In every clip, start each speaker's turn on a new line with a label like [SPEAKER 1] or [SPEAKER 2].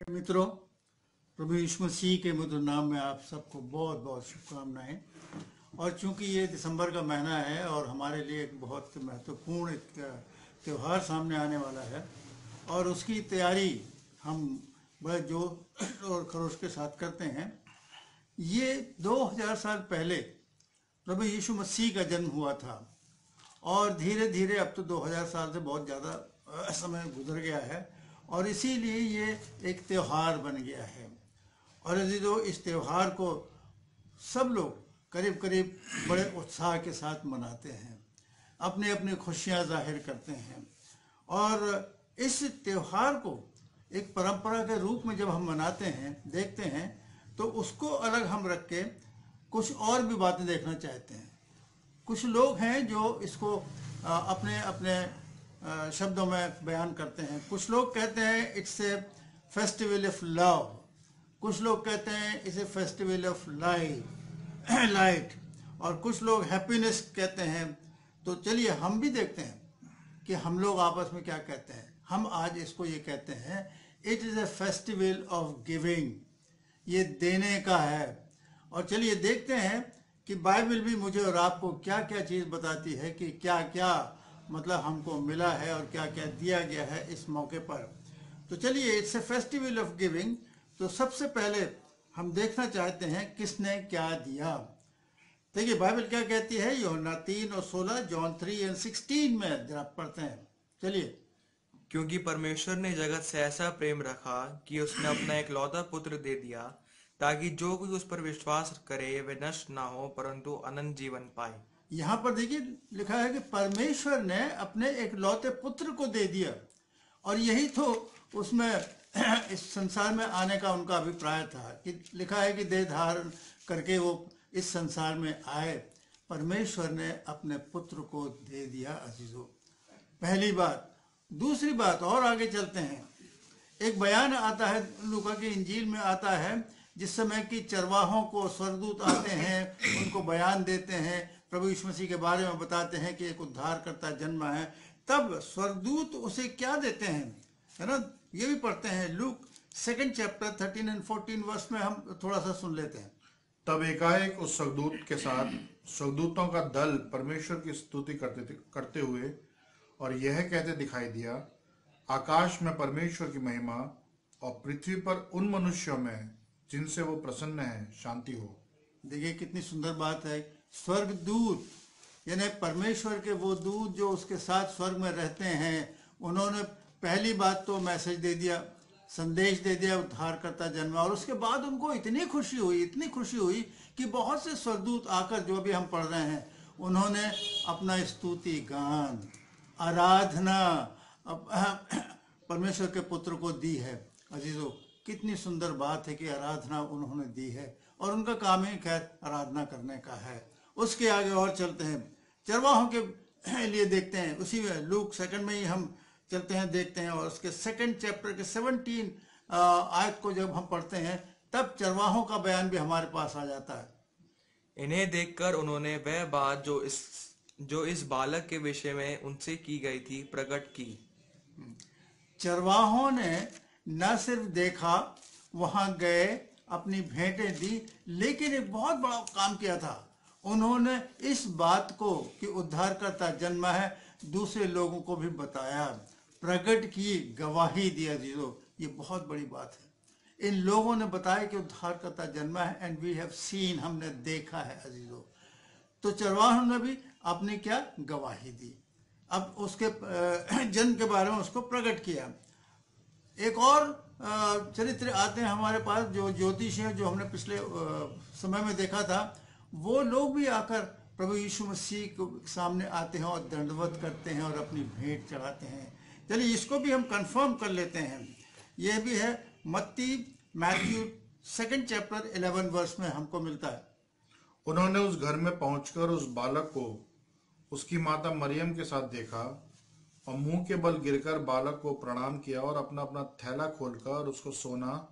[SPEAKER 1] मित्रों, प्रभु यीशु मसीह के मधुर नाम में आप सबको बहुत बहुत शुभकामनाएं। और चूंकि ये दिसंबर का महीना है और हमारे लिए एक बहुत महत्वपूर्ण त्यौहार सामने आने वाला है और उसकी तैयारी हम बड़े जोर और खरोश के साथ करते हैं। ये 2000 साल पहले प्रभु यीशु मसीह का जन्म हुआ था और धीरे धीरे अब तो 2000 साल से बहुत ज़्यादा समय गुजर गया है और इसीलिए ये एक त्यौहार बन गया है। और अजीजों, इस त्यौहार को सब लोग करीब करीब बड़े उत्साह के साथ मनाते हैं, अपने अपने खुशियाँ जाहिर करते हैं। और इस त्यौहार को एक परंपरा के रूप में जब हम मनाते हैं, देखते हैं, तो उसको अलग हम रख के कुछ और भी बातें देखना चाहते हैं। कुछ लोग हैं जो इसको अपने अपने शब्दों में बयान करते हैं। कुछ लोग कहते हैं it's a festival of love, कुछ लोग कहते हैं it's a festival of light, और कुछ लोग हैप्पीनेस कहते हैं। तो चलिए हम भी देखते हैं कि हम लोग आपस में क्या कहते हैं। हम आज इसको ये कहते हैं, it is a festival of giving, ये देने का है। और चलिए देखते हैं कि बाइबल भी मुझे और आपको क्या क्या चीज़ बताती है कि क्या क्या मतलब हमको मिला है और क्या क्या दिया गया है इस मौके पर। तो चलिए, it's a festival of giving. तो सबसे पहले हम देखना चाहते हैं किसने क्या दिया। देखिए बाइबल क्या कहती है, यूहन्ना 3 और 16, जॉन 3 और 16 में जरा पढ़ते हैं। चलिए।
[SPEAKER 2] क्योंकि परमेश्वर ने जगत से ऐसा प्रेम रखा कि उसने अपना इकलौता पुत्र दे दिया, ताकि जो कोई उस पर विश्वास करे वे नष्ट ना हो परंतु अनंत जीवन पाए।
[SPEAKER 1] यहाँ पर देखिए लिखा है कि परमेश्वर ने अपने इकलौते पुत्र को दे दिया, और यही तो उसमें इस संसार में आने का उनका अभिप्राय था कि लिखा है कि देह धारण करके वो इस संसार में आए। परमेश्वर ने अपने पुत्र को दे दिया अजीजों, पहली बात। दूसरी बात, और आगे चलते हैं। एक बयान आता है, लूका की इंजील में आता है, जिस समय कि चरवाहों को स्वर्गदूत आते हैं, उनको बयान देते हैं, प्रभु यीशु मसीह के बारे में बताते हैं कि एक उद्धारकर्ता जन्मा है। तब स्वर्गदूत उसे क्या देते हैं, है ना, ये भी पढ़ते हैं। लूक 2 चैप्टर 13 और 14 वर्स में हम थोड़ा सा सुन लेते हैं।
[SPEAKER 3] तब एकाएक उस स्वर्गदूत के साथ स्वर्गदूतों का दल परमेश्वर की स्तुति करते हुए और यह कहते दिखाई दिया, आकाश में परमेश्वर की महिमा और पृथ्वी पर उन मनुष्यों में जिनसे वो प्रसन्न है शांति हो।
[SPEAKER 1] देखिए कितनी सुंदर बात है। स्वर्गदूत यानी परमेश्वर के वो दूत जो उसके साथ स्वर्ग में रहते हैं, उन्होंने पहली बात तो मैसेज दे दिया, संदेश दे दिया, उद्धारकर्ता जन्मा। और उसके बाद उनको इतनी खुशी हुई कि बहुत से स्वर्गदूत आकर, जो भी हम पढ़ रहे हैं, उन्होंने अपना स्तुति गान, आराधना परमेश्वर के पुत्र को दी है। अजीजों, कितनी सुंदर बात है कि आराधना उन्होंने दी है, और उनका काम ही खैर आराधना करने का है। उसके आगे और चलते हैं, चरवाहों के लिए देखते हैं। उसी में लूक 2 में ही हम चलते हैं, देखते हैं। और उसके 2 चैप्टर के 17 आयत को जब हम पढ़ते हैं, तब चरवाहों का बयान भी हमारे पास आ जाता है।
[SPEAKER 2] इन्हें देखकर उन्होंने वह बात जो इस बालक के विषय में उनसे की गई थी प्रकट की।
[SPEAKER 1] चरवाहों ने न सिर्फ देखा, वहां गए, अपनी भेंटें दी, लेकिन एक बहुत बड़ा काम किया था। उन्होंने इस बात को कि उद्धारकर्ता जन्मा है दूसरे लोगों को भी बताया, प्रकट की, गवाही दिया। जीरो, ये बहुत बड़ी बात है। इन लोगों ने बताया कि उद्धारकर्ता जन्मा है, एंड वी हैव सीन, हमने देखा है अजीजों। तो चरवाहों ने भी अपनी क्या गवाही दी, अब उसके जन्म के बारे में उसको प्रकट किया। एक और चरित्र आते हैं हमारे पास, जो ज्योतिष हैं, जो हमने पिछले समय में देखा था। वो लोग भी आकर प्रभु यीशु मसीह के सामने आते हैं और दंडवत करते हैं और अपनी भेंट चढ़ाते हैं। चलिए इसको भी हम कंफर्म कर लेते हैं। यह भी है मैथ्यू 2 चैप्टर 11 वर्स में हमको मिलता है।
[SPEAKER 3] उन्होंने उस घर में पहुंचकर उस बालक को उसकी माता मरियम के साथ देखा और मुंह के बल गिरकर बालक को प्रणाम किया और अपना अपना थैला खोलकर उसको सोना,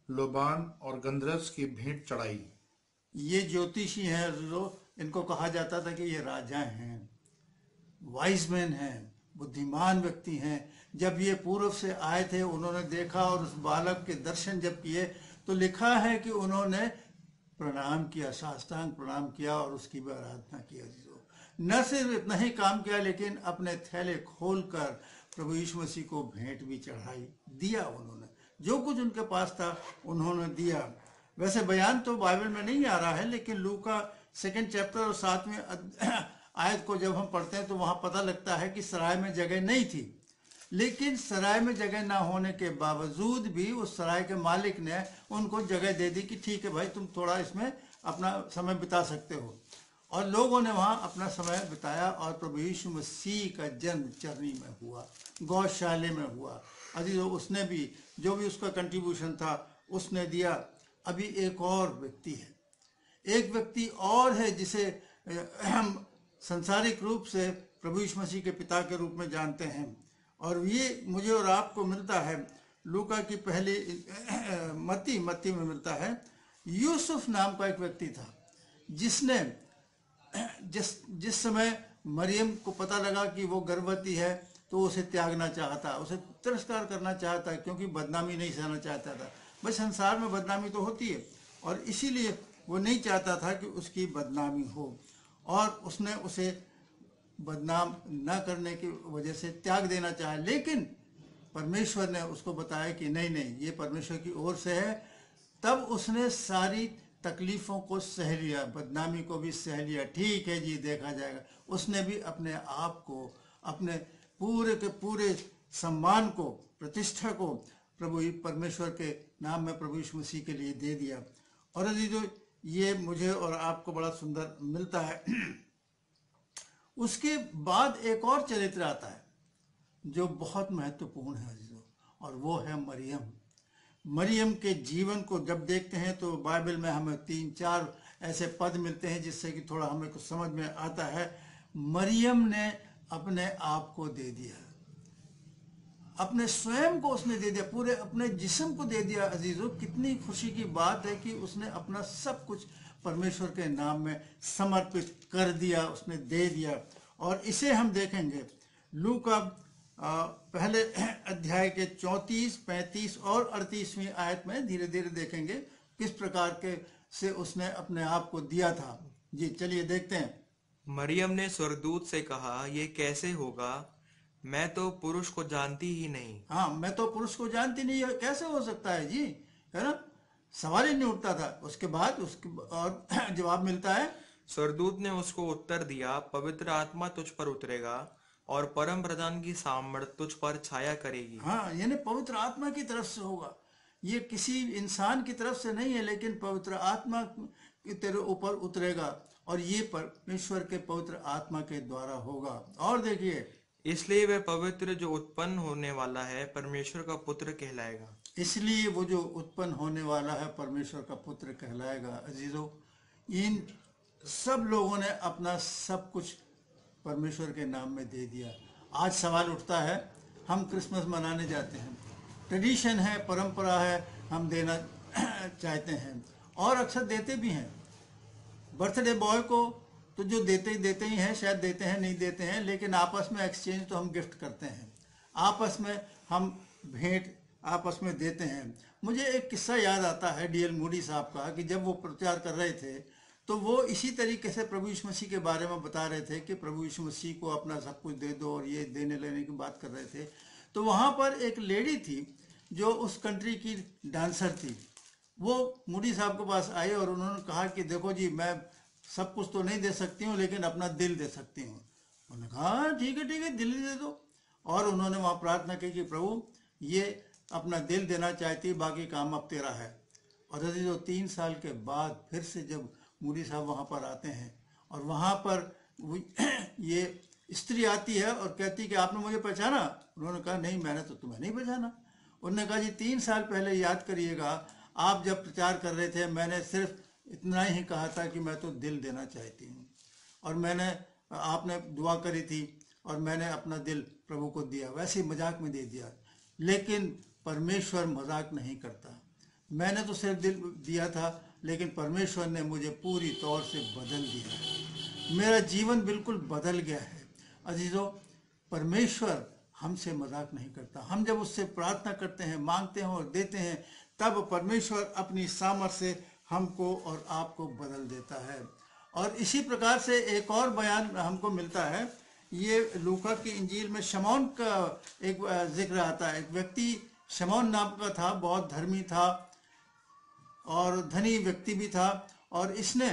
[SPEAKER 3] लोबान और गंधरस की भेंट चढ़ाई।
[SPEAKER 1] ये ज्योतिषी हैं जो, इनको कहा जाता था कि ये राजा हैं, वाइज मैन हैं, बुद्धिमान व्यक्ति हैं, जब ये पूर्व से आए थे, उन्होंने देखा और उस बालक के दर्शन जब किए तो लिखा है कि उन्होंने प्रणाम किया, साष्टांग प्रणाम किया और उसकी भी आराधना की। न सिर्फ इतना ही काम किया लेकिन अपने थैले खोलकर प्रभु यीशु मसीह को भेंट भी चढ़ाई, दिया उन्होंने, जो कुछ उनके पास था उन्होंने दिया। वैसे बयान तो बाइबल में नहीं आ रहा है, लेकिन लूका 2 चैप्टर और 7वें आयत को जब हम पढ़ते हैं तो वहां पता लगता है कि सराय में जगह नहीं थी, लेकिन सराय में जगह ना होने के बावजूद भी उस सराय के मालिक ने उनको जगह दे दी कि ठीक है भाई, तुम थोड़ा इसमें अपना समय बिता सकते हो। और लोगों ने वहां अपना समय बिताया और प्रभु यीशु मसीह का जन्म चरनी में हुआ, गौशाले में हुआ। अभी उसने भी जो भी उसका कंट्रीब्यूशन था उसने दिया। अभी एक और व्यक्ति है, एक व्यक्ति और है जिसे हम संसारिक रूप से प्रभु यीशु मसीह के पिता के रूप में जानते हैं, और ये मुझे और आपको मिलता है लूका की पहली मत्ती में मिलता है। यूसुफ नाम का एक व्यक्ति था जिसने जिस समय मरियम को पता लगा कि वो गर्भवती है तो उसे त्यागना चाहता, उसे तिरस्कार करना चाहता, क्योंकि बदनामी नहीं सहना चाहता था। भाई संसार में बदनामी तो होती है और इसीलिए वो नहीं चाहता था कि उसकी बदनामी हो, और उसने उसे बदनाम न करने की वजह से त्याग देना चाहा। लेकिन परमेश्वर ने उसको बताया कि नहीं नहीं, ये परमेश्वर की ओर से है। तब उसने सारी तकलीफों को सह लिया, बदनामी को भी सह लिया। ठीक है जी, देखा जाएगा। उसने भी अपने आप को, अपने पूरे के पूरे सम्मान को, प्रतिष्ठा को प्रभु परमेश्वर के नाम में प्रभु यीशु मसीह के लिए दे दिया। और जो ये मुझे और आपको बड़ा सुंदर मिलता है। उसके बाद एक और चरित्र आता है जो बहुत महत्वपूर्ण है अजीजों, और वो है मरियम। मरियम के जीवन को जब देखते हैं तो बाइबल में हमें 3-4 ऐसे पद मिलते हैं जिससे कि थोड़ा हमें कुछ समझ में आता है। मरियम ने अपने आप को दे दिया, अपने स्वयं को उसने दे दिया, पूरे अपने जिस्म को दे दिया। अजीजों, कितनी खुशी की बात है कि उसने अपना सब कुछ परमेश्वर के नाम में समर्पित कर दिया, उसने दे दिया। और इसे हम देखेंगे लूका पहले अध्याय के 34, 35 और 38वीं आयत में धीरे धीरे देखेंगे किस प्रकार के से उसने अपने आप को दिया था। जी चलिए देखते हैं।
[SPEAKER 2] मरियम ने स्वर्गदूत से कहा, ये कैसे होगा, मैं तो पुरुष को जानती ही नहीं।
[SPEAKER 1] हाँ, मैं तो पुरुष को जानती नहीं, है कैसे हो सकता है जी, है ना, सवाल ही नहीं उठता था। उसके बाद उसके और जवाब मिलता है।
[SPEAKER 2] स्वर्गदूत ने उसको उत्तर दिया, पवित्र आत्मा तुझ पर उतरेगा और परम प्रधान की सामर्थ तुझ पर छाया करेगी।
[SPEAKER 1] हाँ, यानी पवित्र आत्मा की तरफ से होगा, ये किसी इंसान की तरफ से नहीं है, लेकिन पवित्र आत्मा तेरे ऊपर उतरेगा और ये परमेश्वर के पवित्र आत्मा के द्वारा होगा। और देखिए,
[SPEAKER 2] इसलिए वह पवित्र जो उत्पन्न होने वाला है परमेश्वर का पुत्र कहलाएगा।
[SPEAKER 1] इसलिए वो जो उत्पन्न होने वाला है परमेश्वर का पुत्र कहलाएगा। अजीजों, इन सब लोगों ने अपना सब कुछ परमेश्वर के नाम में दे दिया। आज सवाल उठता है, हम क्रिसमस मनाने जाते हैं, ट्रेडिशन है, परंपरा है, हम देना चाहते हैं और अक्सर देते भी हैं। बर्थडे बॉय को तो जो देते ही हैं, शायद देते हैं नहीं देते हैं, लेकिन आपस में एक्सचेंज तो हम गिफ्ट करते हैं, आपस में हम भेंट आपस में देते हैं। मुझे एक किस्सा याद आता है D.L. मूडी साहब का, कि जब वो प्रचार कर रहे थे तो वो इसी तरीके से प्रभु यीशु मसीह के बारे में बता रहे थे कि प्रभु यीशु मसीह को अपना सब कुछ दे दो, और ये देने लेने की बात कर रहे थे। तो वहाँ पर एक लेडी थी जो उस कंट्री की डांसर थी। वो मूडी साहब के पास आई और उन्होंने कहा कि देखो जी, मैं सब कुछ तो नहीं दे सकती हूँ, लेकिन अपना दिल दे सकती हूँ। उन्होंने कहा ठीक है, दिल दे दो। और उन्होंने वहाँ प्रार्थना की कि प्रभु, ये अपना दिल देना चाहती, बाकी काम अब तेरा है। और यदि जो 3 साल के बाद फिर से जब मूडी साहब वहाँ पर आते हैं और वहाँ पर ये स्त्री आती है और कहती कि आपने मुझे पहचाना। उन्होंने कहा नहीं, मैंने तो तुम्हें नहीं पहचाना। उन्होंने कहा जी, 3 साल पहले याद करिएगा, आप जब प्रचार कर रहे थे, मैंने सिर्फ इतना ही कहा था कि मैं तो दिल देना चाहती हूँ, और मैंने आपने दुआ करी थी और मैंने अपना दिल प्रभु को दिया, वैसे ही मजाक में दे दिया। लेकिन परमेश्वर मजाक नहीं करता। मैंने तो सिर्फ दिल दिया था, लेकिन परमेश्वर ने मुझे पूरी तौर से बदल दिया है। मेरा जीवन बिल्कुल बदल गया है। अजीजों, परमेश्वर हमसे मजाक नहीं करता। हम जब उससे प्रार्थना करते हैं, मांगते हैं और देते हैं, तब परमेश्वर अपनी सामर्थ्य से हमको और आपको बदल देता है। और इसी प्रकार से एक और बयान हमको मिलता है, ये लूका की इंजील में शमौन का एक जिक्र आता है। एक व्यक्ति शमौन नाम का था, बहुत धर्मी था और धनी व्यक्ति भी था, और इसने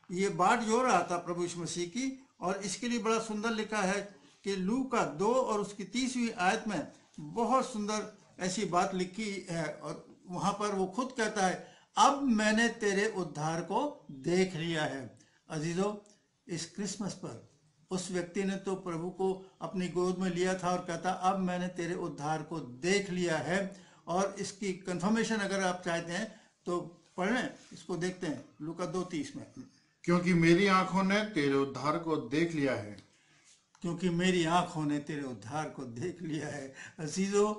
[SPEAKER 1] ये बाट जो रहा था प्रभु यीशु मसीह की। और इसके लिए बड़ा सुंदर लिखा है कि लूका 2 और उसकी 30वीं आयत में बहुत सुंदर ऐसी बात लिखी है, और वहां पर वो खुद कहता है, अब मैंने तेरे उद्धार को देख लिया है। अजीजों, इस क्रिसमस पर उस व्यक्ति ने तो प्रभु को अपनी गोद में लिया था और कहता, अब मैंने तेरे उद्धार को देख लिया है। और इसकी कंफर्मेशन अगर आप चाहते हैं तो पढ़ें, इसको देखते हैं लूका 2:30 में।
[SPEAKER 3] क्योंकि मेरी आंखों ने तेरे उद्धार को देख लिया है।
[SPEAKER 1] क्योंकि मेरी आंखों ने तेरे उद्धार को देख लिया है। अजीजों,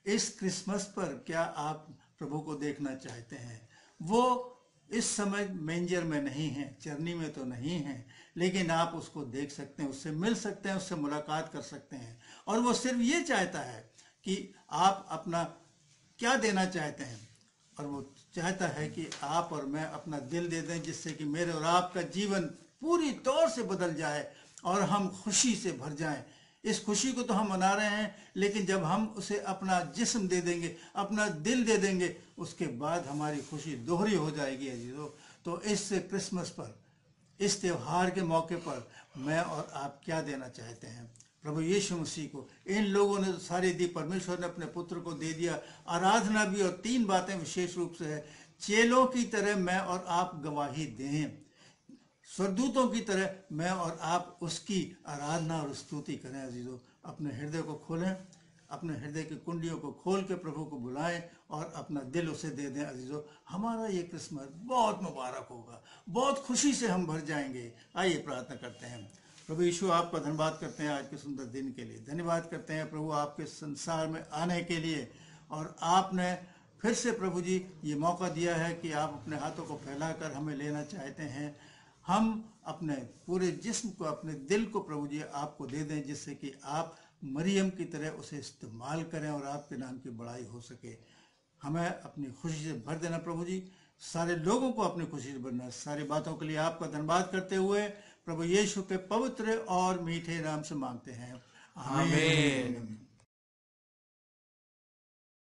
[SPEAKER 1] इस क्रिसमस पर क्या आप प्रभु को देखना चाहते हैं? वो इस समय मेंजर में नहीं है, चरनी में तो नहीं है, लेकिन आप उसको देख सकते हैं, उससे मिल सकते हैं, उससे मुलाकात कर सकते हैं। और वो सिर्फ ये चाहता है कि आप अपना क्या देना चाहते हैं, और वो चाहता है कि आप और मैं अपना दिल दे दें, जिससे कि मेरे और आपका जीवन पूरी तौर से बदल जाए और हम खुशी से भर जाएं। इस खुशी को तो हम मना रहे हैं, लेकिन जब हम उसे अपना जिस्म दे देंगे, अपना दिल दे देंगे, उसके बाद हमारी खुशी दोहरी हो जाएगी अजीजों। तो इस क्रिसमस पर, इस त्यौहार के मौके पर मैं और आप क्या देना चाहते हैं प्रभु यीशु मसीह को? इन लोगों ने तो सारी दी, परमेश्वर ने अपने पुत्र को दे दिया। आराधना भी, और 3 बातें विशेष रूप से है। चेलों की तरह मैं और आप गवाही दें, स्वर्गदूतों की तरह मैं और आप उसकी आराधना और स्तुति करें। अजीजों, अपने हृदय को खोलें, अपने हृदय की कुंडियों को खोल के प्रभु को बुलाएं और अपना दिल उसे दे दें। अजीजों, हमारा ये क्रिसमस बहुत मुबारक होगा, बहुत खुशी से हम भर जाएंगे। आइए प्रार्थना करते हैं। प्रभु यीशु, आपका धन्यवाद करते हैं आज के सुंदर दिन के लिए। धन्यवाद करते हैं प्रभु आपके संसार में आने के लिए, और आपने फिर से प्रभु जी ये मौका दिया है कि आप अपने हाथों को फैलाकर हमें लेना चाहते हैं। हम अपने पूरे जिस्म को, अपने दिल को प्रभु जी आपको दे दें, जिससे कि आप मरियम की तरह उसे इस्तेमाल करें और आपके नाम की बड़ाई हो सके। हमें अपनी खुशी से भर देना प्रभु जी, सारे लोगों को अपनी खुशी से भरना। सारी बातों के लिए आपका धन्यवाद करते हुए प्रभु यीशु के पवित्र और मीठे नाम से मांगते हैं, आमीन।